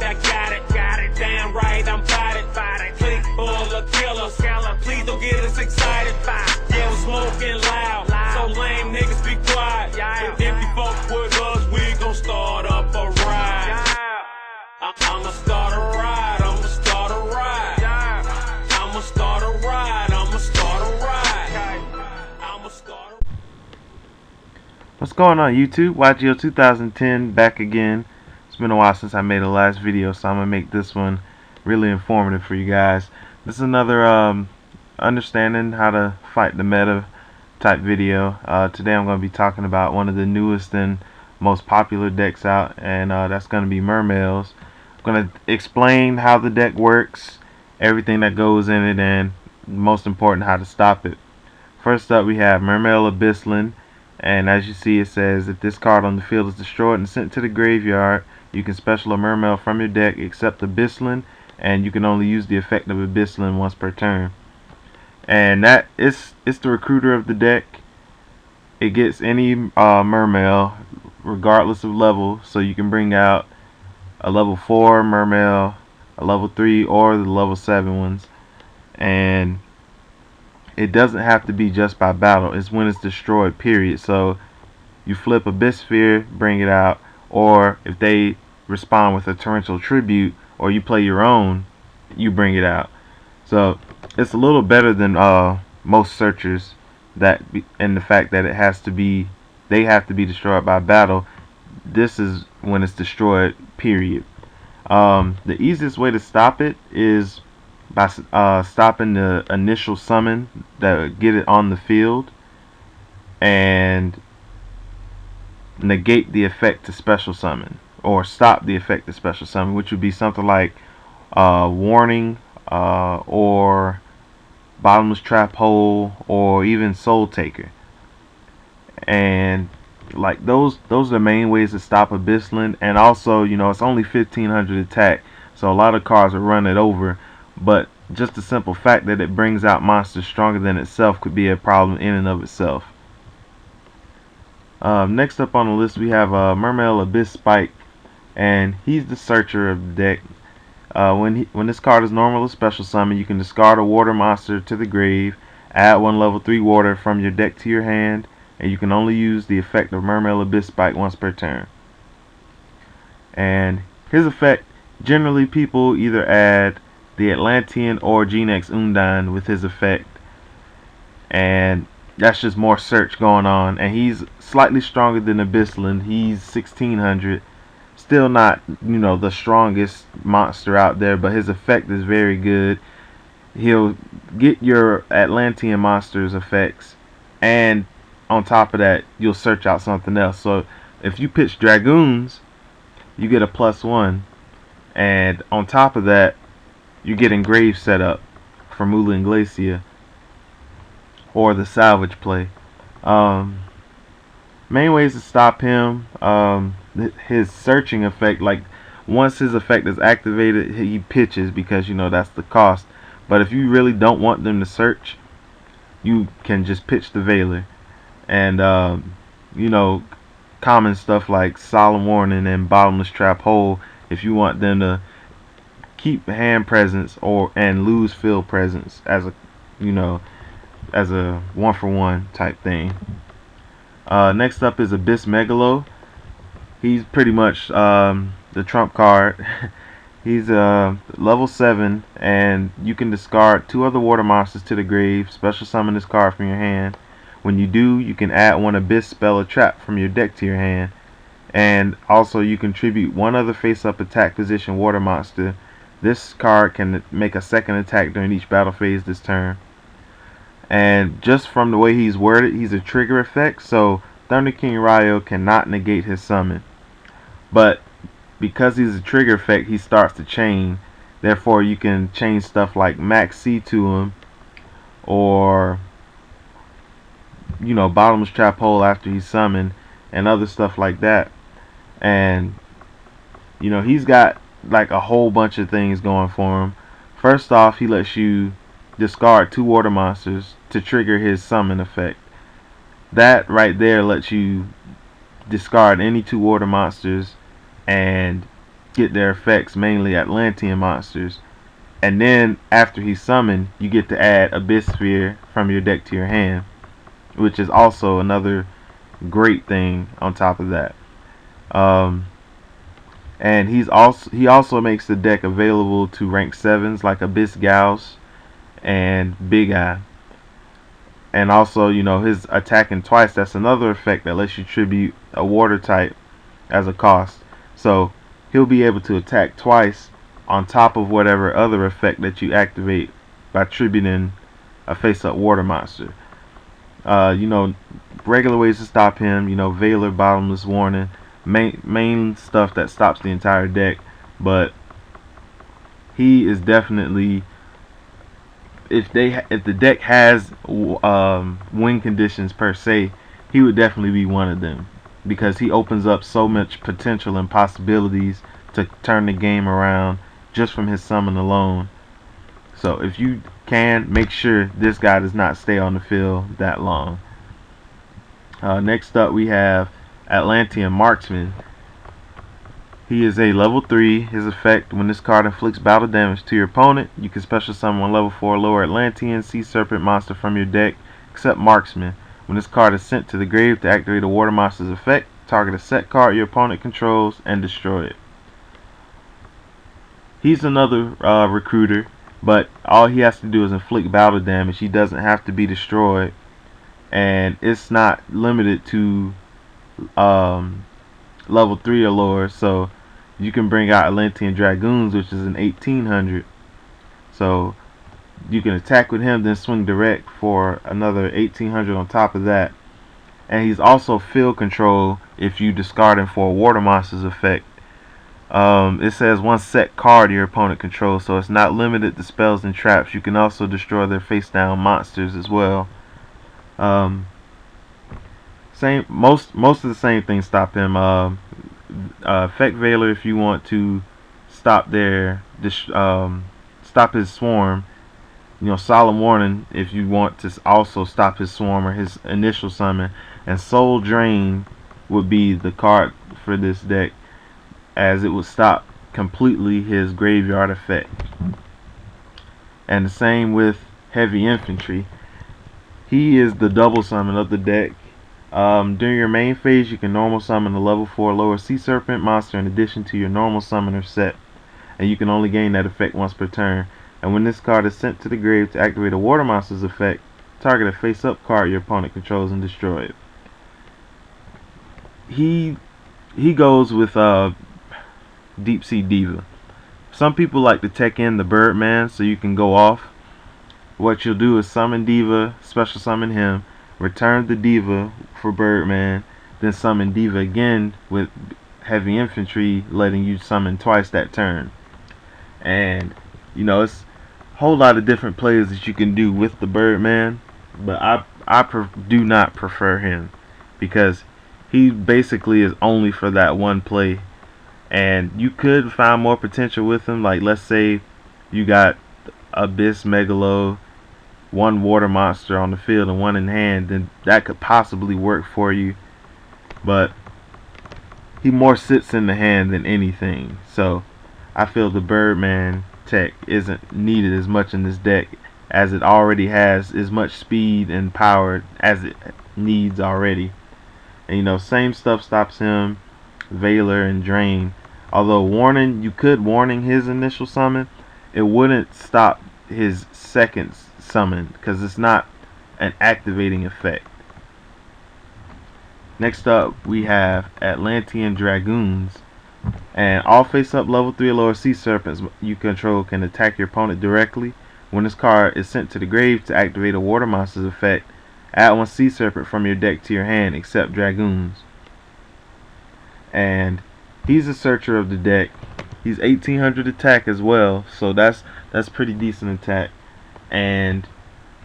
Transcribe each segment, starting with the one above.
right, I got it. Damn right, I'm bout it. Click full of killers. Please don't get us excited. Yeah, we're smoking loud, so lame niggas be quiet. If you fuck with us, we gon' start up a ride. I'ma start a ride. I'ma start a ride. I'ma start a ride. I'ma start a ride. I'ma start a. What's going on, YouTube? YGO 2010 back again. It's been a while since I made the last video, so I'm gonna make this one really informative for you guys. This is another understanding how to fight the meta type video. Today I'm going to be talking about one of the newest and most popular decks out, and that's going to be Mermails. I'm going to explain how the deck works, everything that goes in it, and most important, how to stop it. First up, we have Mermail Abyssland, and as you see, it says if this card on the field is destroyed and sent to the graveyard, you can special a Mermail from your deck except Abyssland, and you can only use the effect of Abyssland once per turn. And that it's the recruiter of the deck. It gets any Mermail regardless of level, so you can bring out a level 4 Mermail, a level 3, or the level 7 ones. And it doesn't have to be just by battle, it's when it's destroyed, period. So you flip Abyss Sphere, bring it out, or if they respond with a torrential tribute or you play your own, you bring it out. So it's a little better than most searchers, and the fact that they have to be destroyed by battle. This is when it's destroyed, period. The easiest way to stop it is by stopping the initial summon that get it on the field and negate the effect to special summon, or stop the effect to special summon, which would be something like warning, or bottomless trap hole, or even soul taker. And like those are the main ways to stop Abyssland. And also, you know, it's only 1500 attack, so a lot of cards will run it over, but just the simple fact that it brings out monsters stronger than itself could be a problem in and of itself. Next up on the list, we have Mermail Abyss Spike, and he's the searcher of the deck. When this card is normal or special summon, you can discard a water monster to the grave, add one level 3 water from your deck to your hand, and you can only use the effect of Mermail Abyss Spike once per turn. And his effect, generally people either add the Atlantean or Gnex Wound with his effect, and that's just more search going on. And he's slightly stronger than Abyssland. He's 1600. Still not, you know, the strongest monster out there, but his effect is very good. He'll get your Atlantean monsters effects, and on top of that, you'll search out something else. So if you pitch Dragoons, you get a +1, and on top of that, you're getting grave setup from Mullen Glacia or the salvage play. Main ways to stop him, his searching effect, like once his effect is activated, he pitches, because you know that's the cost. But if you really don't want them to search, you can just pitch the Veiler. And you know, common stuff like Solemn Warning and Bottomless Trap Hole, if you want them to keep hand presence and lose field presence as a, you know, as a 1-for-1 type thing. Next up is Abyss Megalo. He's pretty much the trump card. He's level 7, and you can discard 2 other water monsters to the grave, special summon this card from your hand. When you do, you can add 1 Abyss spell or trap from your deck to your hand, and also you contribute 1 other face-up attack position water monster. This card can make a second attack during each battle phase this turn. And just from the way he's worded, he's a trigger effect, so Thunder King Ryo cannot negate his summon. But because he's a trigger effect, he starts to chain. Therefore, you can chain stuff like Max C to him, or, you know, Bottomless Trap Hole after he's summoned, and other stuff like that. And, you know, he's got like a whole bunch of things going for him. First off, he lets you discard 2 water monsters to trigger his summon effect. That right there lets you discard any 2 water monsters and get their effects, mainly Atlantean monsters. And then after he's summoned, you get to add Abyss Sphere from your deck to your hand, which is also another great thing on top of that. And he also makes the deck available to rank 7s like Abyss Gauss and Big Eye. And also, you know, his attacking twice, that's another effect that lets you tribute a water type as a cost. So he'll be able to attack twice on top of whatever other effect that you activate by tributing a face-up water monster. You know, regular ways to stop him, you know, Veiler, Bottomless Warning, main stuff that stops the entire deck. But he is definitely, if the deck has win conditions per se, he would definitely be one of them, because he opens up so much potential and possibilities to turn the game around just from his summon alone. So if you can, make sure this guy does not stay on the field that long. Next up we have Atlantean Marksman. He is a level 3. His effect: when this card inflicts battle damage to your opponent, you can special summon one level 4 lower Atlantean Sea Serpent monster from your deck, except Marksman. When this card is sent to the grave to activate a water monster's effect, target a set card your opponent controls and destroy it. He's another recruiter, but all he has to do is inflict battle damage. He doesn't have to be destroyed, and it's not limited to level 3 or lower. So you can bring out Atlantean Dragoons, which is an 1800. So you can attack with him, then swing direct for another 1800 on top of that. And he's also field control if you discard him for a water monster's effect. It says one set card your opponent controls, so it's not limited to spells and traps. You can also destroy their face down monsters as well. Most of the same things stop him. Effect Veiler if you want to stop stop his swarm. You know, Solemn Warning if you want to also stop his swarm or his initial summon. And Soul Drain would be the card for this deck, as it would stop completely his graveyard effect. And the same with Heavy Infantry. He is the double summon of the deck. During your main phase, you can normal summon a level 4 lower Sea Serpent monster in addition to your normal summoner set, and you can only gain that effect once per turn. And when this card is sent to the grave to activate a water monster's effect, target a face-up card your opponent controls and destroy it. He goes with Deep Sea Diva. Some people like to tech in the Birdman so you can go off. What you'll do is summon Diva, special summon him, return the Diva for Birdman, then summon Diva again with Heavy Infantry, letting you summon twice that turn. And you know, it's a whole lot of different plays that you can do with the Birdman, but I do not prefer him, because he basically is only for that one play. And you could find more potential with him, like let's say you got Abyss Megalo, one water monster on the field and one in hand, then that could possibly work for you. But he more sits in the hand than anything, so I feel the Birdman tech isn't needed as much in this deck, as it already has as much speed and power as it needs already. And you know, same stuff stops him, Veiler and Drain. Although Warning, you could Warning his initial summon, it wouldn't stop his second summon because it's not an activating effect. Next up we have Atlantean Dragoons. And all face-up level 3 or lower Sea Serpents you control can attack your opponent directly. When this card is sent to the grave to activate a water monster's effect, add one Sea Serpent from your deck to your hand except Dragoons. And he's a searcher of the deck. He's 1800 attack as well, so that's pretty decent attack. And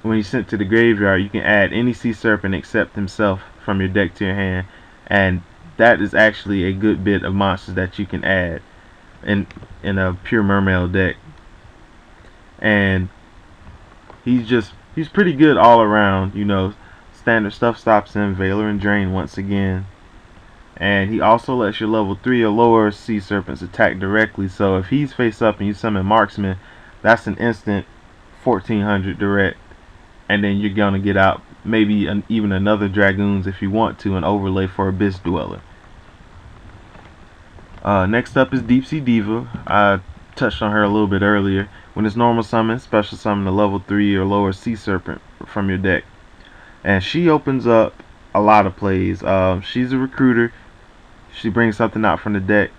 when he's sent to the graveyard, you can add any Sea Serpent except himself from your deck to your hand, and that is actually a good bit of monsters that you can add in a pure Mermail deck. And he's pretty good all around. You know, standard stuff stops him, Veiler and Drain once again. And he also lets your level 3 or lower sea serpents attack directly. So if he's face up and you summon Marksman, that's an instant 1400 direct. And then you're gonna get out maybe even another Dragoons if you want to, and overlay for Abyss Dweller. Next up is Sea Diva. I touched on her a little bit earlier. When it's normal summon, special summon a level 3 or lower sea serpent from your deck. And she opens up a lot of plays. She's a recruiter. She brings something out from the deck.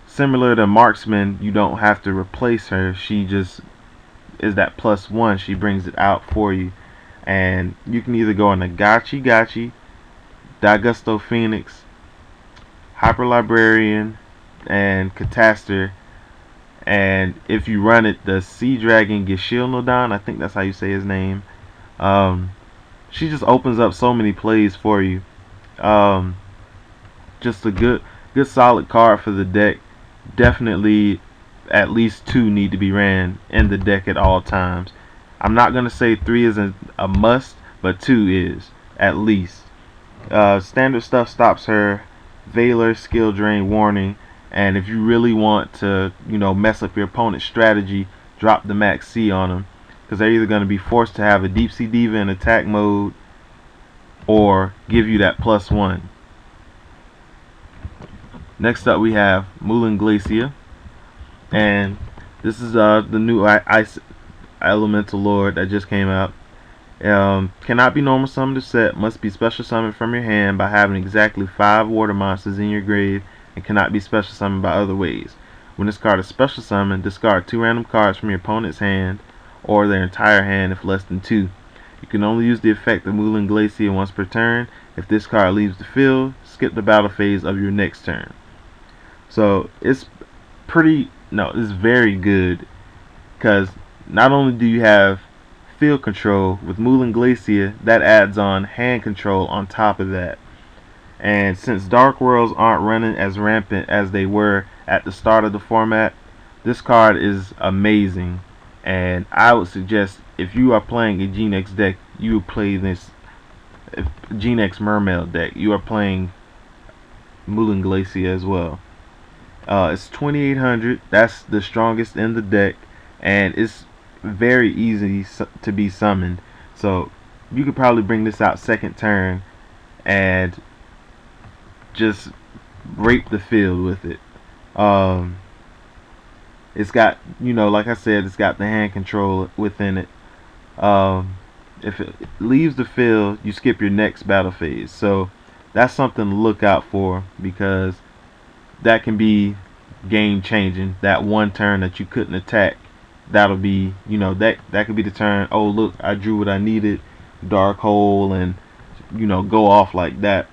Similar to Marksman, you don't have to replace her. She just is that +1. She brings it out for you. And you can either go on the Gachi, Dagusto Phoenix, Hyper Librarian, and Catastor. And if you run it, the Sea Dragon Gishilnodon, I think that's how you say his name. She just opens up so many plays for you. Just a good solid card for the deck. Definitely at least 2 need to be ran in the deck at all times. I'm not gonna say 3 is a must, but 2 is at least. Standard stuff stops her, Veiler, skill drain, warning, and if you really want to, mess up your opponent's strategy, drop the max C on them, because they're either going to be forced to have a Deep Sea Diva in attack mode or give you that +1. Next up we have Mullen Glacia, and this is the new Ice Elemental Lord that just came out. Cannot be normal summoned or set, must be special summoned from your hand by having exactly 5 water monsters in your grave, and cannot be special summoned by other ways. When this card is special summoned, discard 2 random cards from your opponent's hand or their entire hand if less than 2. You can only use the effect of Mullen Glacia once per turn. If this card leaves the field, skip the battle phase of your next turn. So it's very good, because not only do you have field control with Mullen Glacia, that adds on hand control on top of that. And since Dark Worlds aren't running as rampant as they were at the start of the format, this card is amazing. And I would suggest, if you are playing a Gnex deck, you would play this Gnex Mermail deck. You are playing Mullen Glacia as well. It's 2800. That's the strongest in the deck, and it's very easy to be summoned. So you could probably bring this out second turn and just rape the field with it. It's got, like I said, it's got the hand control within it. If it leaves the field, you skip your next battle phase. So that's something to look out for, because that can be game changing. That one turn that you couldn't attack, that'll be, that could be the turn. Oh look, I drew what I needed, dark hole, and go off like that.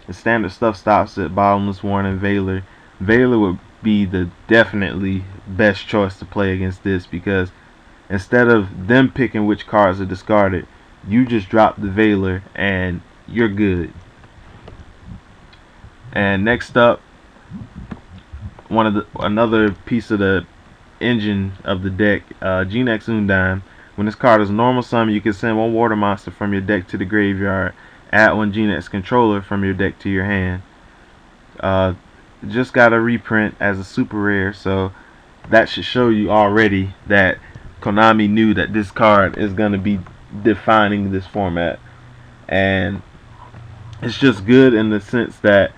The standard stuff stops at Bottomless Warning, Veiler. Veiler would be the definitely best choice to play against this, because instead of them picking which cards are discarded, you just drop the Veiler and you're good. And next up, another piece of the engine of the deck, Gnex Wound. When this card is normal summon, you can send 1 water monster from your deck to the graveyard, add 1 Gnex Controller from your deck to your hand. Just got a reprint as a super rare, so that should show you already that Konami knew that this card is going to be defining this format. And it's just good in the sense that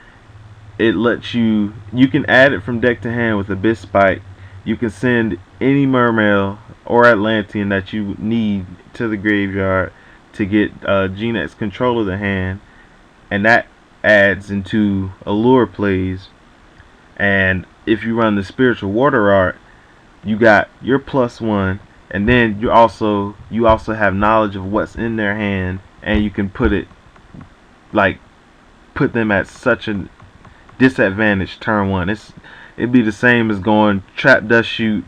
it lets you can add it from deck to hand with Abyss Spike. You can send any Mermail or Atlantean that you need to the graveyard to get Gnex Controller to hand, and that adds into Allure plays. And if you run the Spiritual Water Art, you got your +1, and then you also have knowledge of what's in their hand, and you can put them at such a disadvantage turn 1. It'd be the same as going Trap Dust Shoot,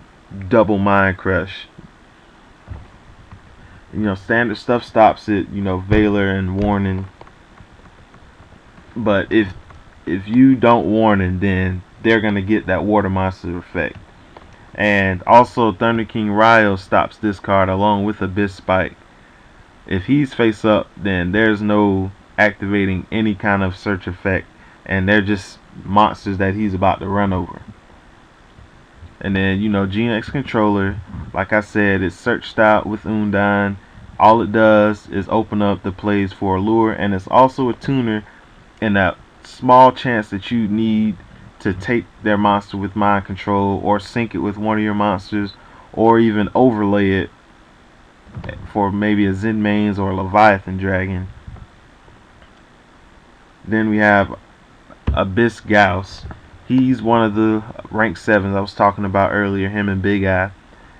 double Mind Crush. Standard stuff stops it, Veiler and Warning. But if you don't Warning, then they're gonna get that water monster effect. And also Thunder King Ryo stops this card along with Abyss Spike. If he's face up, then there's no activating any kind of search effect, and they're just monsters that he's about to run over. And then, you know, Gnex Controller, like I said, it's searched out with Ullin. All it does is open up the plays for a lure, and it's also a tuner in that small chance that you need to take their monster with mind control, or sync it with one of your monsters, or even overlay it for maybe a Zenmaines or a Leviathan Dragon. Then we have Abyss Gauss. He's one of the rank 7s I was talking about earlier, him and Big Eye.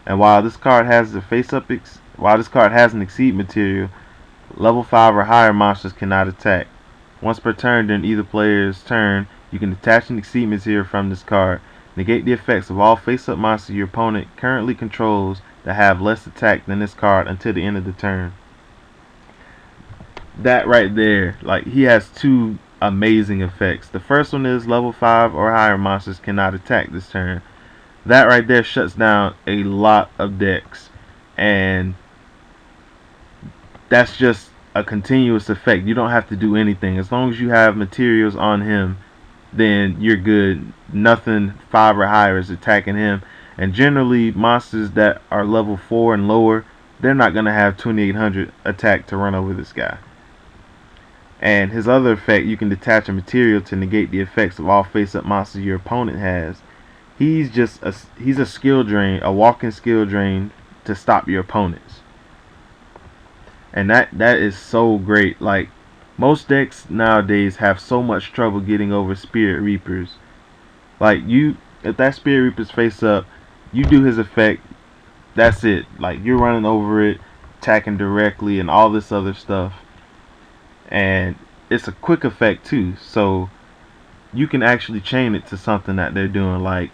And while this card has an exceed material, level 5 or higher monsters cannot attack. Once per turn during either player's turn, you can detach an exceed material from this card. Negate the effects of all face-up monsters your opponent currently controls that have less attack than this card until the end of the turn. That right there, like, he has 2 amazing effects. The first one is level 5 or higher monsters cannot attack this turn. That right there shuts down a lot of decks, and that's just a continuous effect. You don't have to do anything. As long as you have materials on him, then you're good. Nothing 5 or higher is attacking him. And generally, monsters that are level 4 and lower, they're not going to have 2800 attack to run over this guy. And his other effect, you can detach a material to negate the effects of all face-up monsters your opponent has. He's a skill drain, a walking skill drain to stop your opponents. And that is so great. Like, most decks nowadays have so much trouble getting over Spirit Reapers. Like, if that Spirit Reaper's face up, you do his effect, that's it. Like, you're running over it, attacking directly, and all this other stuff. And it's a quick effect too, so you can actually chain it to something that they're doing. Like,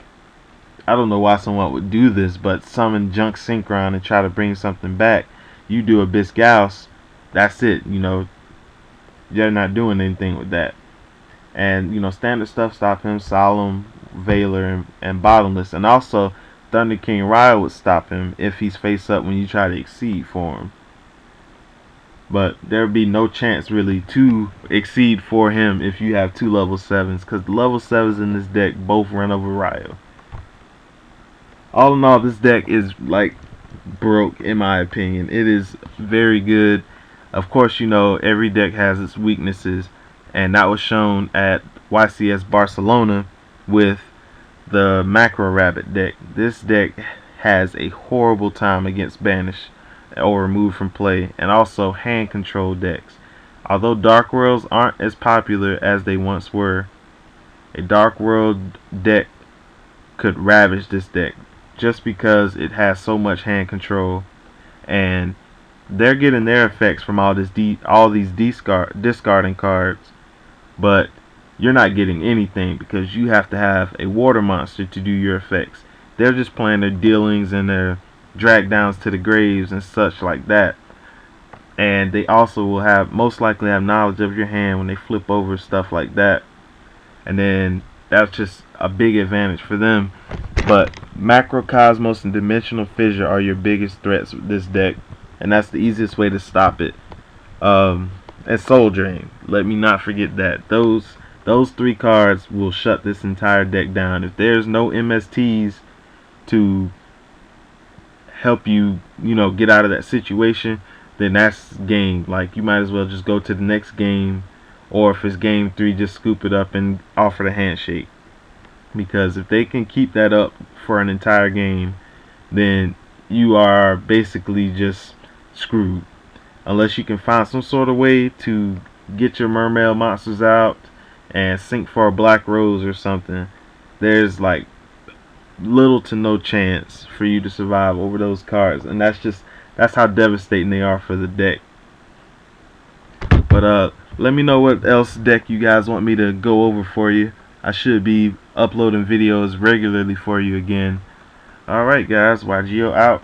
I don't know why someone would do this, but summon Junk Synchron and try to bring something back. You do Abyss Gauss, that's it. You know, you're not doing anything with that. And, you know, standard stuff stop him, Solemn, Veiler, and Bottomless. And also, Thunder King Ryle would stop him if he's face up when you try to exceed for him. But there would be no chance really to exceed for him if you have 2 level 7s, because the level 7s in this deck both run over Ryo. All in all, this deck is like broke in my opinion. It is very good. Of course, you know, every deck has its weaknesses, and that was shown at YCS Barcelona with the Macro Rabbit deck. This deck has a horrible time against Banish or Remove from Play, and also hand control decks. Although Dark Worlds aren't as popular as they once were, a Dark World deck could ravage this deck just because it has so much hand control, and they're getting their effects from all these discarding cards, but you're not getting anything because you have to have a water monster to do your effects. They're just playing their dealings and their drag downs to the graves and such like that, and they also will most likely have knowledge of your hand when they flip over stuff like that, and then that's just a big advantage for them. But Macrocosmos and Dimensional Fissure are your biggest threats with this deck, and that's the easiest way to stop it. And Soul Drain, let me not forget that. Those 3 cards will shut this entire deck down. If there's no MSTs to help you, you know, get out of that situation, then that's game. Like, you might as well just go to the next game, or if it's game 3, just scoop it up and offer the handshake. Because if they can keep that up for an entire game, then you are basically just screwed. Unless you can find some sort of way to get your Mermail monsters out and sync for a Black Rose or something, there's like little to no chance for you to survive over those cards. And that's how devastating they are for the deck. But let me know what else deck you guys want me to go over for you. I should be uploading videos regularly for you again. Alright guys, YGO out.